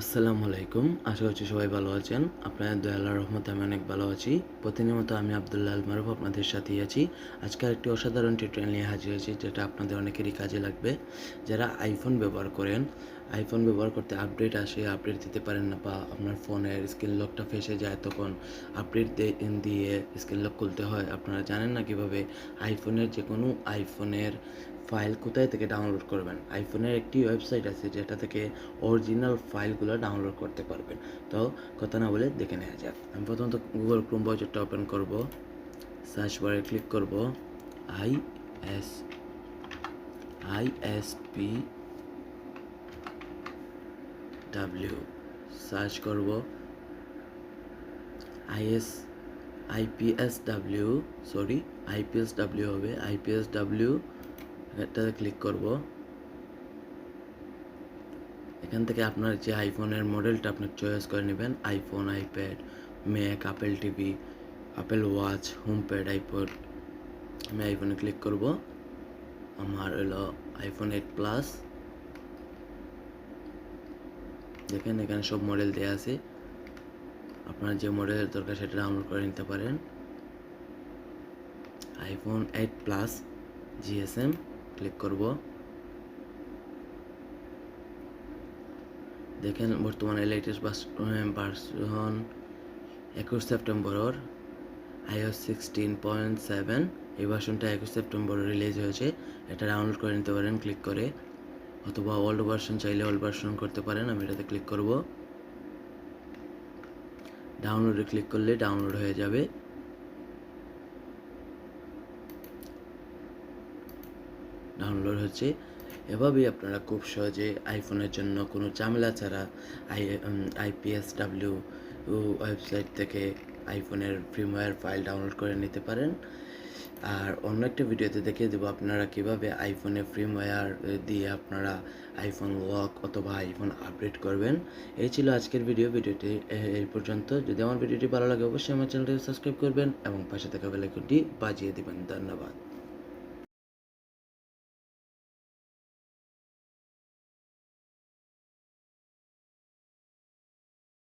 আসসালামু আলাইকুম। আশা করছি সবাই ভালো আছেন। আপনাদের দয়া আল্লাহর রহমতে আমি অনেক ভালো আছি। প্রতিনিয়ত আমি আব্দুল্লাহ আল মারুফ আপনাদের সাথেই আছি। আজকে আরেকটি অসাধারণ টিউটোরিয়াল নিয়ে হাজির হয়েছি, যেটা আপনাদের অনেকেরই কাজে লাগবে। যারা আইফোন ব্যবহার করেন, আইফোন ব্যবহার করতে আপডেট আসে, আপডেট দিতে পারেন না, বা আপনার ফোনের স্ক্রিন লকটা ফেঁসে যায়, তখন আপডেট দিয়ে স্ক্রিন লক খুলতে হয়। আপনারা জানেন না কীভাবে যে কোনো আইফোনের ফাইল কোথায় থেকে ডাউনলোড করবেন। আইফোনের একটি ওয়েবসাইট আছে যেটা থেকে অরিজিনাল ফাইলগুলো ডাউনলোড করতে পারবেন। তো কথা না বলে দেখে নেওয়া যাক। আমি প্রথমত গুগল ক্রোম ব্রাউজারটা ওপেন করব, সার্চ বারে ক্লিক করব ispw, সার্চ করব ipsw হবে, ipsw এটাতে ক্লিক করব। এখান থেকে আপনার যে আইফোনের মডেলটা আপনার চয়েস করে নেবেন, iPhone, iPad, Mac, apple TV, apple watch, HomePod, iPod. আমি আইফোনে ক্লিক করব। আমার হলো আইফোন 8 প্লাস। দেখেন এখানে সব মডেল দেওয়া আছে, আপনার যে মডেলের দরকার সেটা ডাউনলোড করে নিতে পারেন। আইফোন 8 প্লাস জিএসএম ক্লিক করব। দেখেন বর্তমানে লেটেস্ট ভার্সন 21 সেপ্টেম্বরের iOS 16.7, এই ভার্সনটা 21 সেপ্টেম্বর রিলিজ হয়েছে। এটা ডাউনলোড করে নিতে পারেন ক্লিক করে, অথবা ওল্ড ভার্সন চাইলে ওল্ড ভার্সন করতে পারেন। আমি এটাতে ক্লিক করব। ডাউনলোডে ক্লিক করলে ডাউনলোড হয়ে যাবে। ডাউনলোড হচ্ছে। এভাবেই আপনারা খুব সহজে আইফোনের জন্য কোনো ঝামেলা ছাড়া iPSW ওয়েবসাইট থেকে আইফোনের ফার্মওয়্যার ফাইল ডাউনলোড করে নিতে পারেন। আর অন্য একটা ভিডিওতে দেখিয়ে দেবো আপনারা কীভাবে আইফোনে ফার্মওয়্যার দিয়ে আপনারা আইফোন লক অথবা আইফোন আপডেট করবেন। এই ছিল আজকের ভিডিওটি এই পর্যন্ত। যদি আমার ভিডিওটি ভালো লাগে অবশ্যই আমার চ্যানেলটি সাবস্ক্রাইব করবেন এবং পাশে থাকা বেল আইকনটি বাজিয়ে দিবেন। ধন্যবাদ।